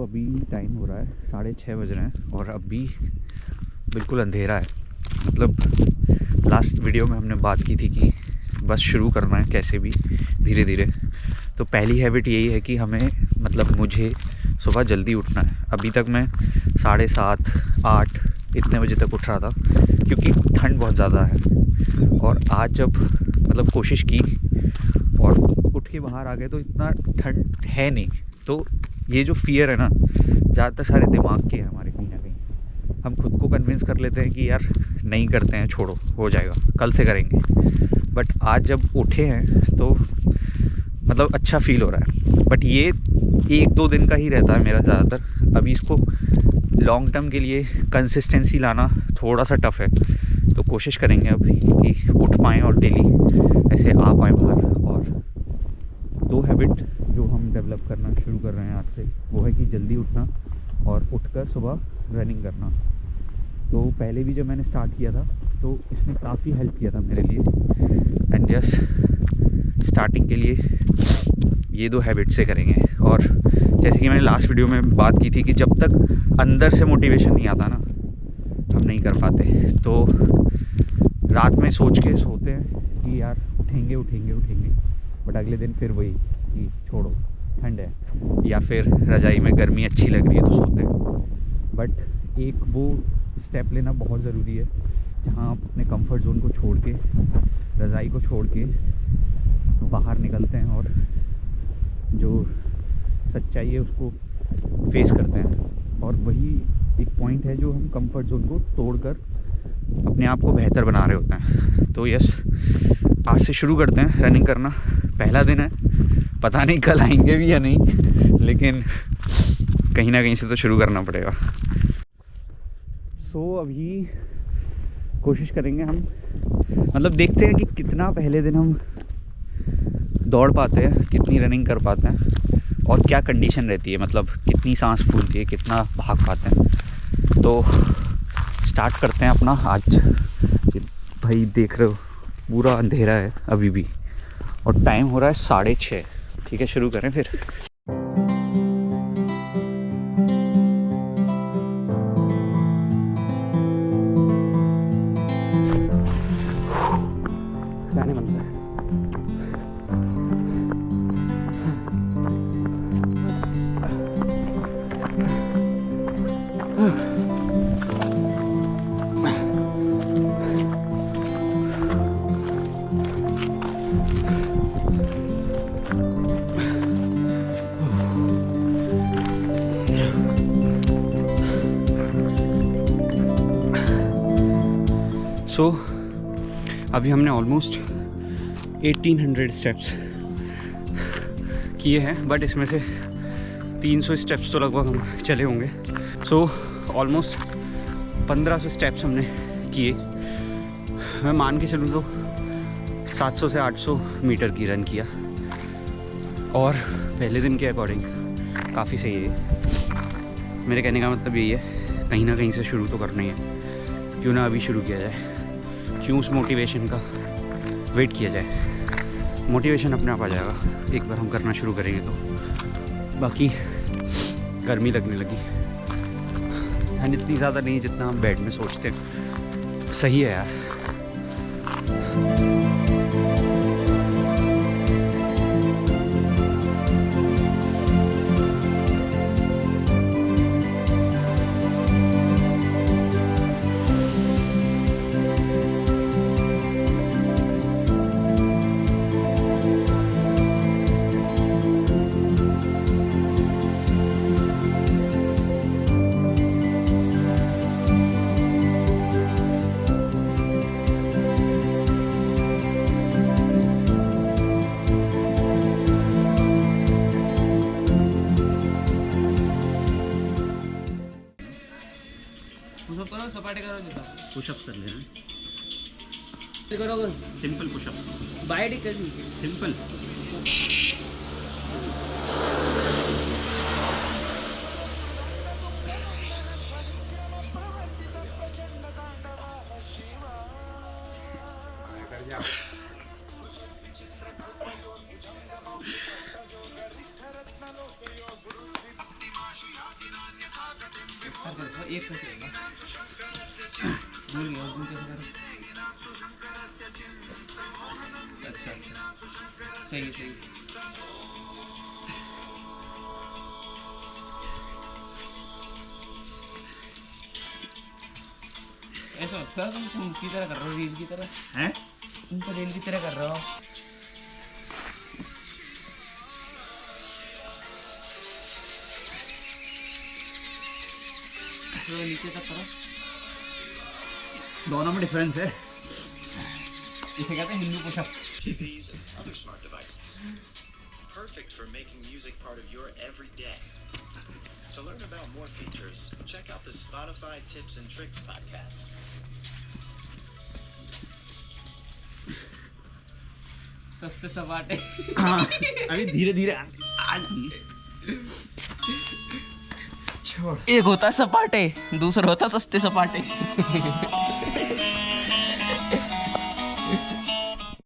अभी टाइम हो रहा है 6:30 बज रहे हैं और अभी बिल्कुल अंधेरा है। मतलब लास्ट वीडियो में हमने बात की थी कि बस शुरू करना है कैसे भी धीरे धीरे। तो पहली हैबिट यही है कि हमें मतलब मुझे सुबह जल्दी उठना है। अभी तक मैं 7:30 8 इतने बजे तक उठ रहा था क्योंकि ठंड बहुत ज़्यादा है। और आज जब मतलब कोशिश की और उठ के बाहर आ गए तो इतना ठंड है नहीं। तो ये जो फियर है ना, ज़्यादातर सारे दिमाग के हैं हमारे कहीं ना कहीं। हम खुद को कन्विंस कर लेते हैं कि यार नहीं करते हैं, छोड़ो, हो जाएगा, कल से करेंगे। बट आज जब उठे हैं तो मतलब अच्छा फील हो रहा है। बट ये 1-2 दिन का ही रहता है मेरा ज़्यादातर। अभी इसको लॉन्ग टर्म के लिए कंसिस्टेंसी लाना थोड़ा सा टफ़ है। तो कोशिश करेंगे अभी कि उठ पाएँ और डेली ऐसे आ पाएँ बाहर। और 2 हैबिट जो हम डेवलप करना शुरू कर रहे हैं आज से, वो है कि जल्दी उठना और उठकर सुबह रनिंग करना। तो पहले भी जब मैंने स्टार्ट किया था तो इसने काफ़ी हेल्प किया था मेरे लिए। एंड जस्ट स्टार्टिंग के लिए ये 2 हैबिट से करेंगे। और जैसे कि मैंने लास्ट वीडियो में बात की थी कि जब तक अंदर से मोटिवेशन नहीं आता ना, हम नहीं कर पाते। तो रात में सोच के सोते हैं कि यार उठेंगे उठेंगे उठेंगे, बट अगले दिन फिर वही कि छोड़ो, ठंड है, या फिर रज़ाई में गर्मी अच्छी लग रही है तो सोते हैं। बट एक वो स्टेप लेना बहुत ज़रूरी है जहाँ आप अपने कंफर्ट जोन को छोड़ के, रज़ाई को छोड़ के बाहर निकलते हैं और जो सच्चाई है उसको फेस करते हैं। और वही एक पॉइंट है जो हम कंफर्ट जोन को तोड़कर अपने आप को बेहतर बना रहे होते हैं। तो यस, आज से शुरू करते हैं रनिंग करना। पहला दिन है, पता नहीं कल आएंगे भी या नहीं, लेकिन कहीं ना कहीं से तो शुरू करना पड़ेगा। सो अभी कोशिश करेंगे हम, मतलब देखते हैं कि कितना पहले दिन हम दौड़ पाते हैं, कितनी रनिंग कर पाते हैं और क्या कंडीशन रहती है, मतलब कितनी सांस फूलती है, कितना भाग पाते हैं। तो स्टार्ट करते हैं अपना आज। भाई देख रहे हो पूरा अंधेरा है अभी भी और टाइम हो रहा है 6:30। ठीक है, शुरू करें फिर। जाने मन है। सो अभी हमने ऑलमोस्ट 1800 स्टेप्स किए हैं, बट इसमें से 300 स्टेप्स तो लगभग हम चले होंगे। सो ऑलमोस्ट 1500 स्टेप्स हमने किए। मैं मान के चलूँ तो 700 से 800 मीटर की रन किया और पहले दिन के अकॉर्डिंग काफ़ी सही है। मेरे कहने का मतलब यही है, कहीं ना कहीं से शुरू तो करना ही है। क्यों ना अभी शुरू किया जाए, क्यों उस मोटिवेशन का वेट किया जाए। मोटिवेशन अपने आप आ जाएगा एक बार हम करना शुरू करेंगे तो। बाकी गर्मी लगने लगी, ठंड इतनी ज़्यादा नहीं जितना हम बेड में सोचते हैं। सही है यार। पुशअप्स कर लेना, करो सिंपल पुशअप्स, बाइट कैसी सिंपल। भूल गया उस दिन कैसे करा। अच्छा सही है सही है। ऐसा मत करो तुम उसकी तरह कर रहे हो, रील की तरह हैं? तुम तो रील की तरह कर रहे हो। तो नीचे तक करो, दोनों में डिफरेंस है। इसे कहते हैं Hindu pushup. TVs and other smart devices. Perfect for making music part of your everyday. To learn about more features, check out the Spotify Tips and Tricks podcast. सस्ते सपाटे। हाँ, अभी धीरे धीरे आ जाएंगे। छोड़। एक होता है सपाटे, दूसरा होता है सस्ते सपाटे।